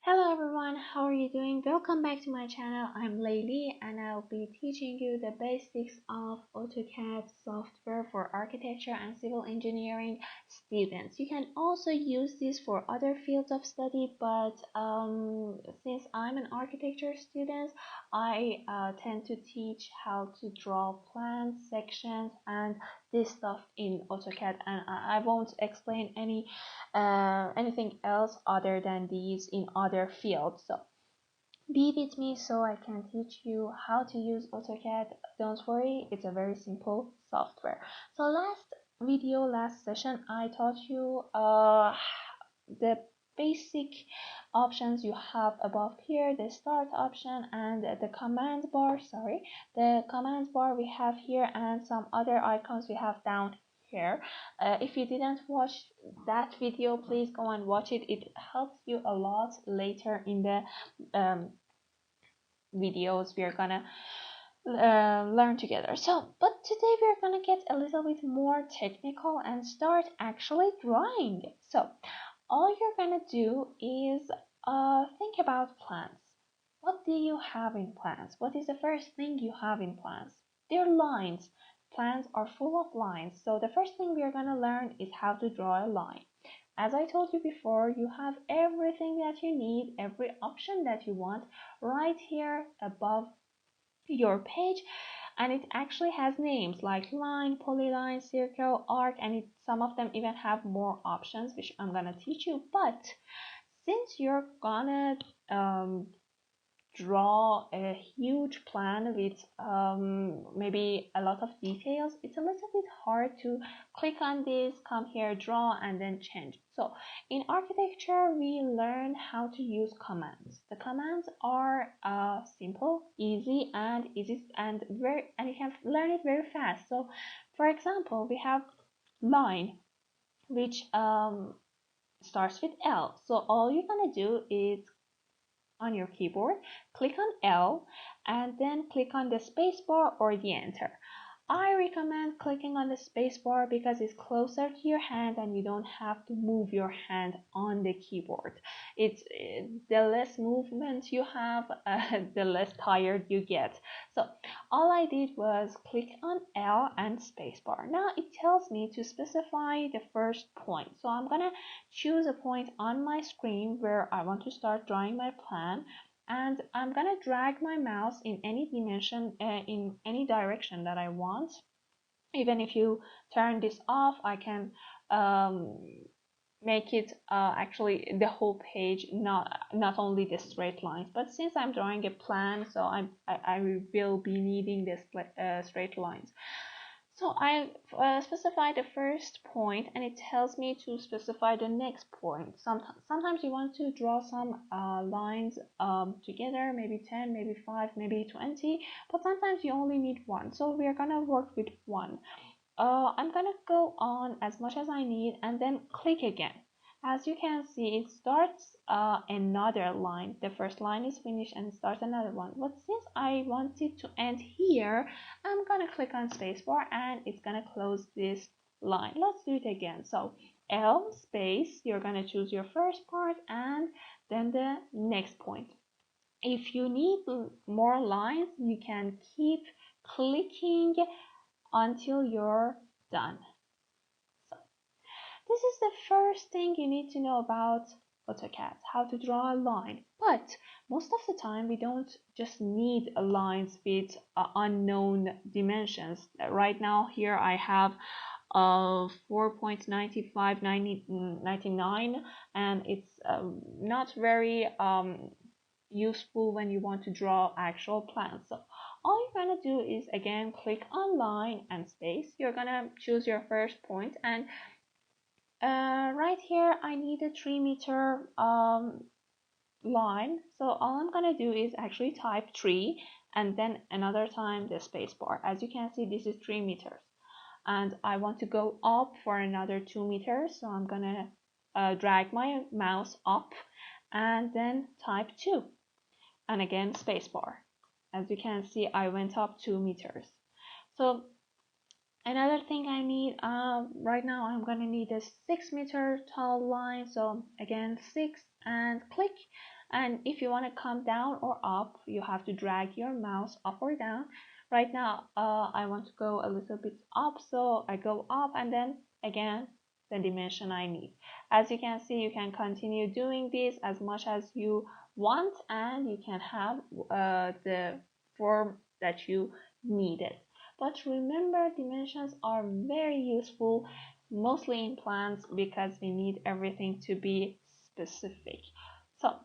Hello everyone, how are you doing? Welcome back to my channel. I'm Layli and I'll be teaching you the basics of AutoCAD software for architecture and civil engineering students. You can also use this for other fields of study, but since I'm an architecture student, I tend to teach how to draw plans, sections, and this stuff in AutoCAD, and I won't explain anything else other than these in other fields. So be with me so I can teach you how to use AutoCAD. Don't worry, it's a very simple software. So last session, I taught you the basic options you have above here, the start option and the command bar. The command bar we have here, and some other icons we have down here. If you didn't watch that video, please go and watch it. It helps you a lot later in the videos we are gonna learn together. But today we're gonna get a little bit more technical and start actually drawing. So all you're gonna do is think about plans. What do you have in plans? What is the first thing you have in plans? They're lines. Plans are full of lines. So the first thing we are gonna learn is how to draw a line. As I told you before, you have everything that you need, every option that you want right here above your page, and it actually has names like line, polyline, circle, arc, and some of them even have more options, which I'm gonna teach you. But since you're gonna draw a huge plan with maybe a lot of details, it's a little bit hard to click on this, come here, draw, and then change. So in architecture, we learn how to use commands. The commands are simple, easy, and you can learn it very fast. So for example, we have line, which starts with L. So all you're gonna do is on your keyboard, click on L and then click on the spacebar or the enter. I recommend clicking on the spacebar because it's closer to your hand and you don't have to move your hand on the keyboard. It's the less movement you have, the less tired you get. So all I did was click on L and spacebar. Now it tells me to specify the first point. So I'm gonna choose a point on my screen where I want to start drawing my plan, and I'm gonna drag my mouse in any dimension, in any direction that I want. Even if you turn this off, I can make it actually the whole page, not only the straight lines. But since I'm drawing a plan, so I will be needing the straight lines. So I specify the first point, and it tells me to specify the next point. Sometimes you want to draw some lines together, maybe 10, maybe 5, maybe 20, but sometimes you only need one. So we are gonna work with one. I'm gonna go on as much as I need and then click again. As you can see, it starts another line. The first line is finished and it starts another one. But since I want it to end here, I'm gonna click on spacebar and it's gonna close this line. Let's do it again. So L space, you're gonna choose your first part and then the next point. If you need more lines, you can keep clicking until you're done. So this is the first thing you need to know about AutoCAD, how to draw a line. But most of the time we don't just need lines with unknown dimensions. Right now here I have 4.9599, and it's not very useful when you want to draw actual plans. So all you're gonna do is again click on line and space. You're gonna choose your first point, and right here I need a 3-meter line. So all I'm gonna do is actually type 3 and then another time the space bar. As you can see, this is 3 meters, and I want to go up for another 2 meters. So I'm gonna drag my mouse up and then type 2 and again spacebar. As you can see, I went up 2 meters. So Another thing I need, right now I'm gonna need a 6 meter tall line. So again, 6 and click. And if you want to come down or up, you have to drag your mouse up or down. Right now, I want to go a little bit up, so I go up and then again the dimension I need. As you can see, you can continue doing this as much as you want, and you can have the form that you needed. But remember, dimensions are very useful, mostly in plants, because we need everything to be specific. So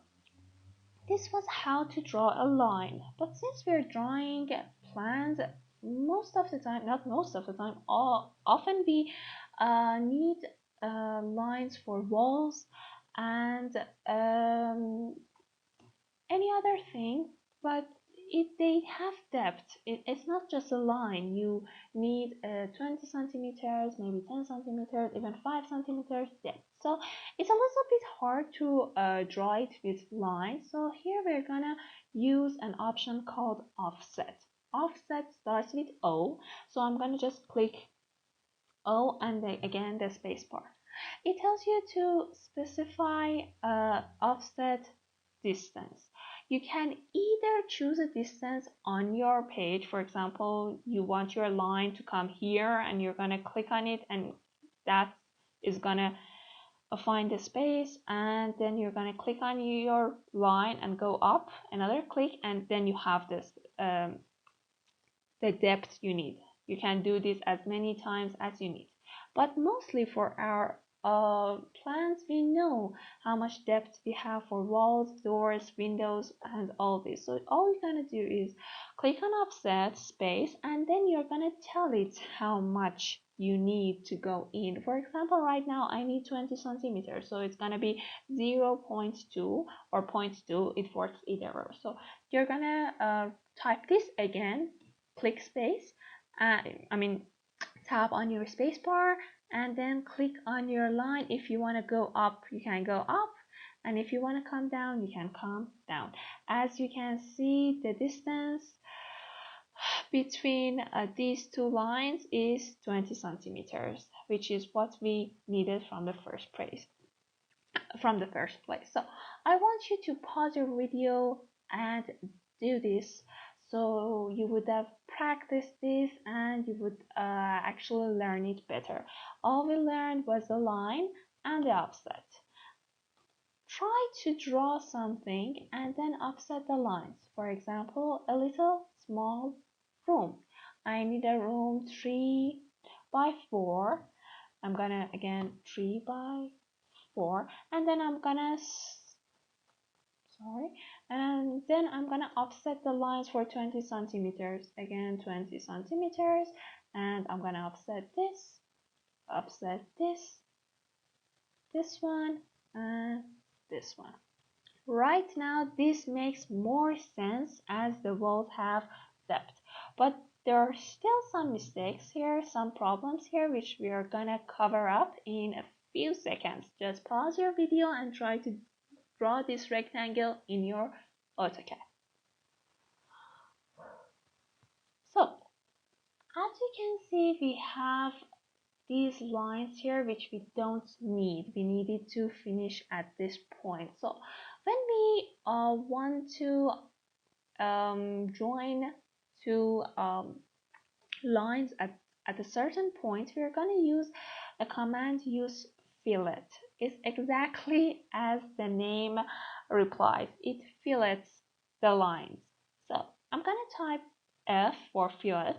this was how to draw a line. But since we're drawing plants, most of the time, not most of the time, often we need lines for walls and any other thing, but they have depth. It's not just a line. You need 20 centimeters, maybe 10 centimeters, even 5 centimeters depth. So it's a little bit hard to draw it with lines. So here we're gonna use an option called offset. Offset starts with O, so I'm gonna just click O and again the space bar. It tells you to specify offset distance. You can either choose a distance on your page. For example, you want your line to come here and you're going to click on it, and that is going to find the space, and then you're going to click on your line and go up another click, and then you have this the depth you need. You can do this as many times as you need, but mostly for our plants, we know how much depth we have for walls, doors, windows, and all this. So all you're gonna do is click on offset space, and then you're gonna tell it how much you need to go in. For example, right now I need 20 centimeters, so it's gonna be 0.2 or 0.2. It works either way. So you're gonna type this again, click space, tap on your space bar, and then click on your line. If you want to go up, you can go up, and if you want to come down, you can come down. As you can see, the distance between these two lines is 20 centimeters, which is what we needed from the first place. So I want you to pause your video and do this, so you would have practiced this and you would actually learn it better. All we learned was the line and the offset. Try to draw something and then offset the lines. For example, a little small room. I need a room 3 by 4. I'm gonna again 3 by 4, and then I'm gonna offset the lines for 20 centimeters. Again, 20 centimeters, and I'm gonna offset this, this one, and this one. Right now, this makes more sense as the walls have depth, but there are still some mistakes here, some problems here, which we are gonna cover up in a few seconds. Just pause your video and try to draw this rectangle in your AutoCAD. So, as you can see, we have these lines here which we don't need. We needed to finish at this point. So when we want to join two lines at a certain point, we're going to use a command, use fillet. It's exactly as the name replies. It fillets the lines. So I'm going to type F for fillet,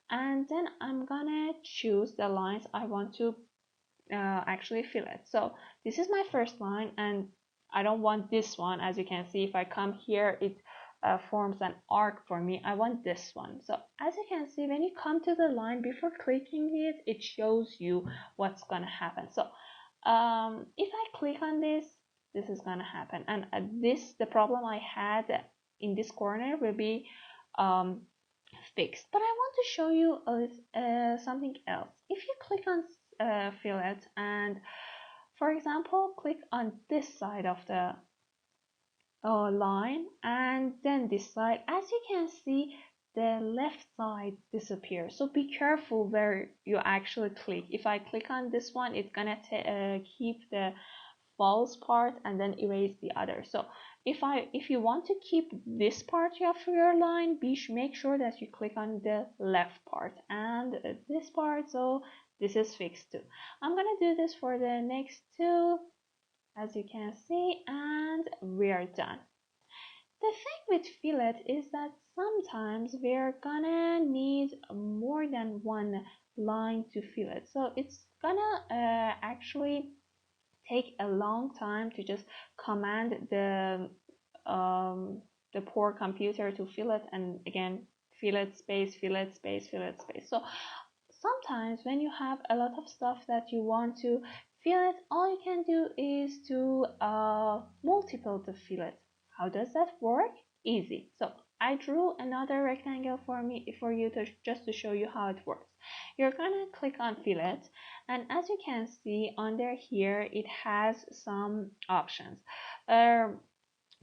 and then I'm gonna choose the lines I want to actually fillet. So this is my first line, and I don't want this one. As you can see, if I come here, it forms an arc for me. I want this one. So as you can see, when you come to the line, before clicking it, it shows you what's gonna happen. So if I click on this, this is gonna happen, and the problem I had in this corner will be fixed. But I want to show you something else. If you click on fillet and, for example, click on this side of the line and then this side, as you can see, the left side disappears. So be careful where you actually click. If I click on this one, it's gonna keep the false part and then erase the other. So if you want to keep this part of your line, make sure that you click on the left part and this part, so this is fixed too. I'm gonna do this for the next two, as you can see, and we are done. The thing with fillet is that sometimes we're gonna need more than one line to fillet, so it's gonna actually take a long time to just command the poor computer to fillet, and again fillet space, fillet space, fillet space. So sometimes when you have a lot of stuff that you want to fillet, all you can do is to multiple the fillet. How does that work? Easy. So I drew another rectangle for you to just to show you how it works. You're gonna click on fillet, and as you can see under here, it has some options.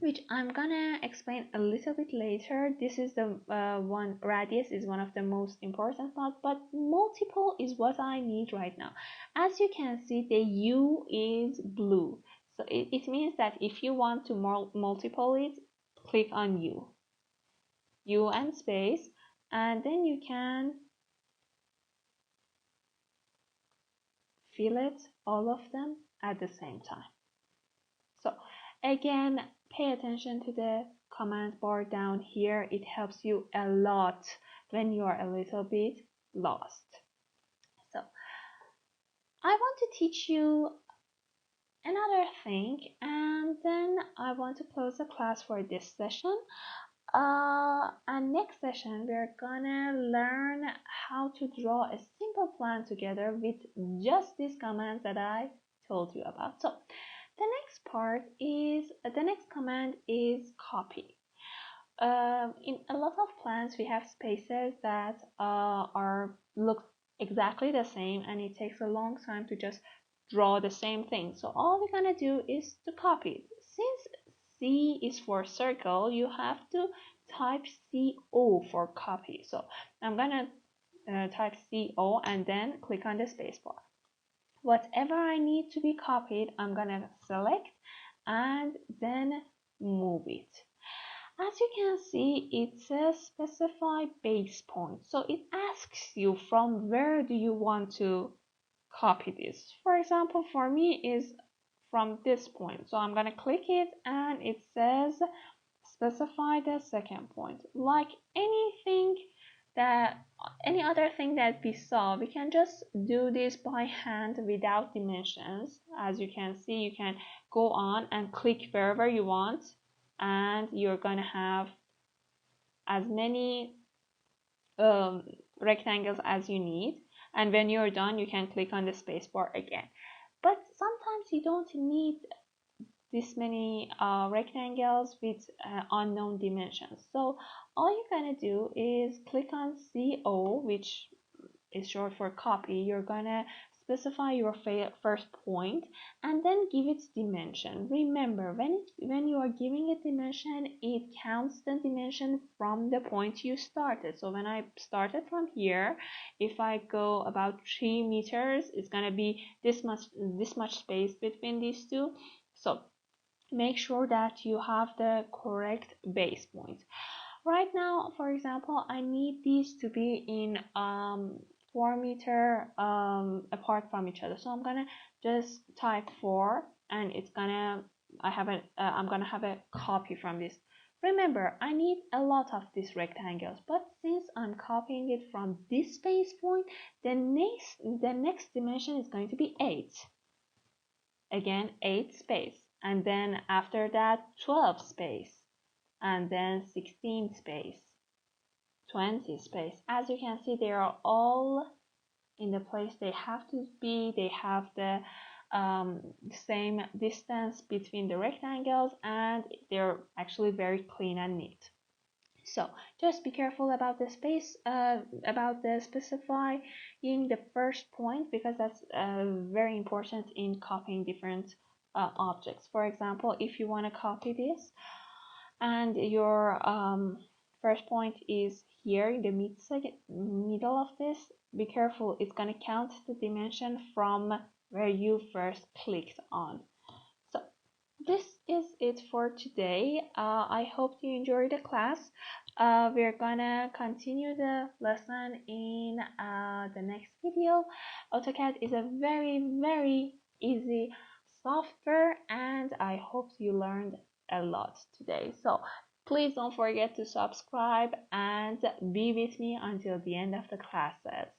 Which I'm gonna explain a little bit later. This is the one, radius is one of the most important parts, but multiple is what I need right now. As you can see, the U is blue. So it means that if you want to multiple it, click on U and space, and then you can fillet all of them at the same time. So again, pay attention to the command bar down here. It helps you a lot when you are a little bit lost. So I want to teach you another thing, and then I want to close the class for this session. And next session we're gonna learn how to draw a simple plan together with just these commands that I told you about. So the next command is copy. In a lot of plans we have spaces that look exactly the same, and it takes a long time to just draw the same thing. So all we're gonna do is to copy it. Since C is for circle, you have to type CO for copy. So I'm gonna type CO and then click on the spacebar. Whatever I need to be copied, I'm gonna select and then move it. As you can see, it says specify base point. So it asks you from where do you want to copy this. For example, for me is from this point. So I'm gonna click it and it says specify the second point. Like any other thing that we saw, we can just do this by hand without dimensions. As you can see, you can go on and click wherever you want, and you're gonna have as many rectangles as you need, and when you're done you can click on the spacebar again. But sometimes you don't need this many rectangles with unknown dimensions. So all you're gonna do is click on CO, which is short for copy. You're gonna specify your first point and then give it dimension. Remember, when you are giving it dimension, it counts the dimension from the point you started. So when I started from here, if I go about 3 meters, it's gonna be this much space between these two. So make sure that you have the correct base point. Right now, for example, I need these to be in 4 meter apart from each other. So I'm gonna just type 4, and I'm gonna have a copy from this. Remember, I need a lot of these rectangles, but since I'm copying it from this base point, the next dimension is going to be 8. Again, 8 space, and then after that 12 space, and then 16 space, 20 space. As you can see, they are all in the place they have to be. They have the same distance between the rectangles, and they're actually very clean and neat. So just be careful about the space, about the specifying the first point, because that's very important in copying different objects. For example, if you want to copy this and your First point is here in the middle of this. Be careful, it's going to count the dimension from where you first clicked on. So this is it for today. I hope you enjoyed the class. We're gonna continue the lesson in the next video. AutoCAD is a very easy software, and I hope you learned a lot today. So please don't forget to subscribe and be with me until the end of the classes.